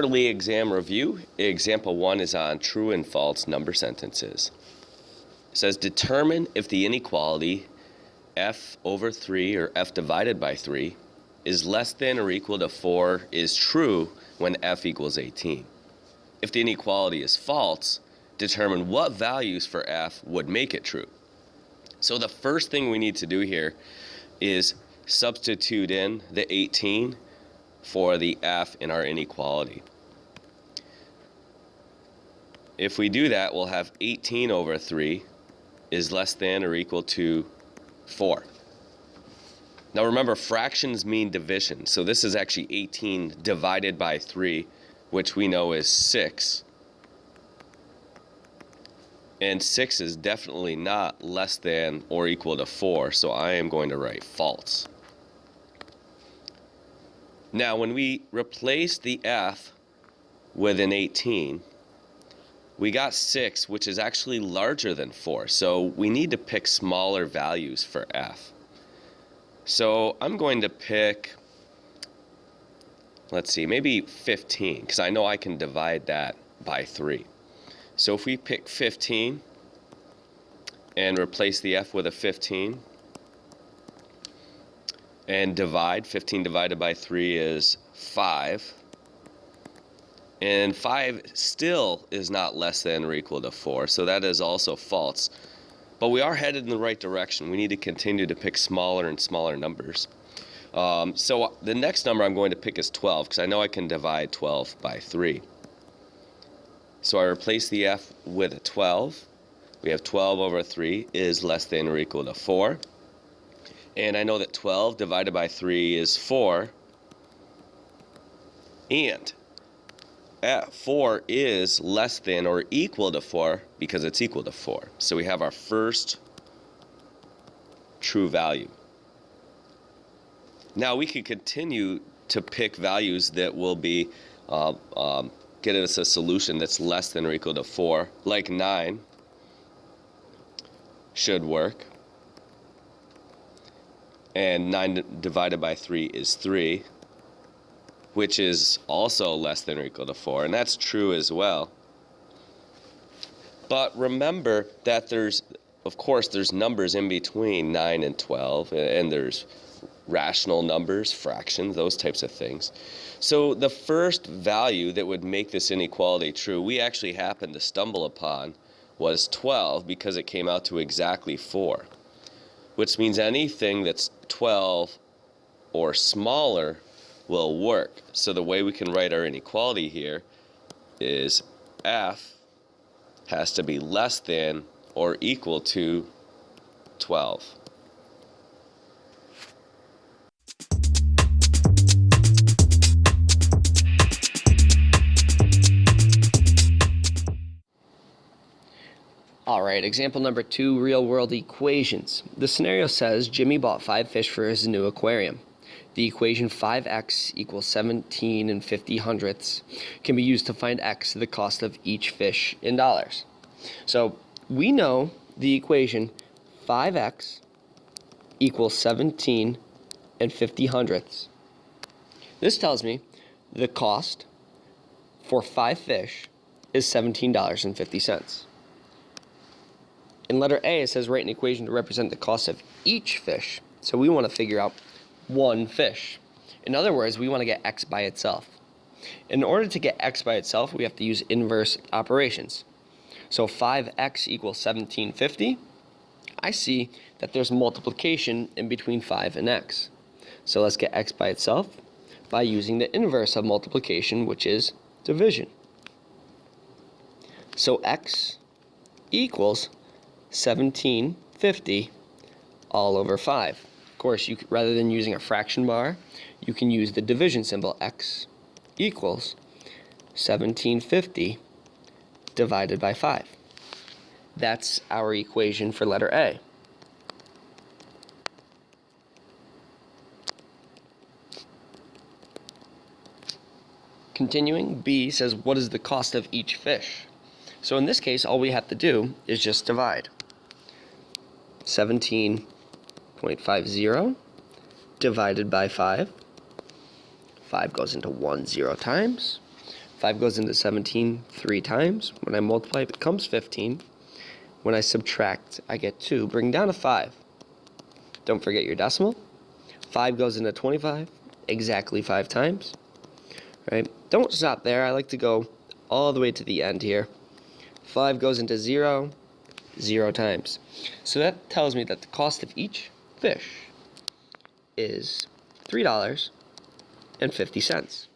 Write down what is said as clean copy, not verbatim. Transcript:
quarterly exam review. Example 1 is on true and false number sentences. It says, determine if the inequality f over 3 or f divided by 3 is less than or equal to 4 is true when f equals 18. If the inequality is false, determine what values for f would make it true. So the first thing we need to do here is substitute in the 18 for the f in our inequality. If we do that, we'll have 18 over 3 is less than or equal to 4. Now remember, fractions mean division, so this is actually 18 divided by 3, which we know is 6. And 6 is definitely not less than or equal to 4, so I am going to write false. Now when we replace the f with an 18, we got 6, which is actually larger than 4, so we need to pick smaller values for f. So I'm going to pick, let's see, maybe 15, because I know I can divide that by 3. So if we pick 15 and replace the f with a 15 and divide, 15 divided by 3 is 5. And 5 still is not less than or equal to 4, so that is also false. But we are headed in the right direction. We need to continue to pick smaller and smaller numbers. So the next number I'm going to pick is 12, because I know I can divide 12 by 3. So I replace the f with a 12. We have 12 over 3 is less than or equal to 4. And I know that 12 divided by 3 is 4. And 4 is less than or equal to 4 because it's equal to 4. So we have our first true value. Now we can continue to pick values that will be get us a solution that's less than or equal to 4, like 9 should work. And 9 divided by 3 is 3, which is also less than or equal to 4, and that's true as well. But remember that there's numbers in between 9 and 12, and there's rational numbers, fractions, those types of things. So the first value that would make this inequality true, we actually happened to stumble upon, was 12, because it came out to exactly 4, which means anything that's 12 or smaller will work. So the way we can write our inequality here is f has to be less than or equal to 12. Alright, example number 2, real-world equations. The scenario says Jimmy bought 5 fish for his new aquarium. The equation 5x equals 17 50 can be used to find x, the cost of each fish, in dollars. So we know the equation 5x equals 17 50. This tells me the cost for 5 fish is $17.50. In letter A, it says write an equation to represent the cost of each fish. So we want to figure out one fish. In other words, we want to get x by itself. In order to get x by itself, we have to use inverse operations. So 5x equals 1750. I see that there's multiplication in between 5 and x. So let's get x by itself by using the inverse of multiplication, which is division. So x equals 1750 all over 5. Of course, rather than using a fraction bar, you can use the division symbol. X equals 1750 divided by 5. That's our equation for letter A. Continuing, B says, what is the cost of each fish? So in this case, all we have to do is just divide. 17.50 divided by 5. 5 goes into 1 0 times. 5 goes into 17 3 times. When I multiply, it becomes 15. When I subtract, I get 2. Bring down a 5. Don't forget your decimal. 5 goes into 25, exactly 5 times. Right? Don't stop there. I like to go all the way to the end here. 5 goes into 0, 0 times. So that tells me that the cost of each fish is $3.50.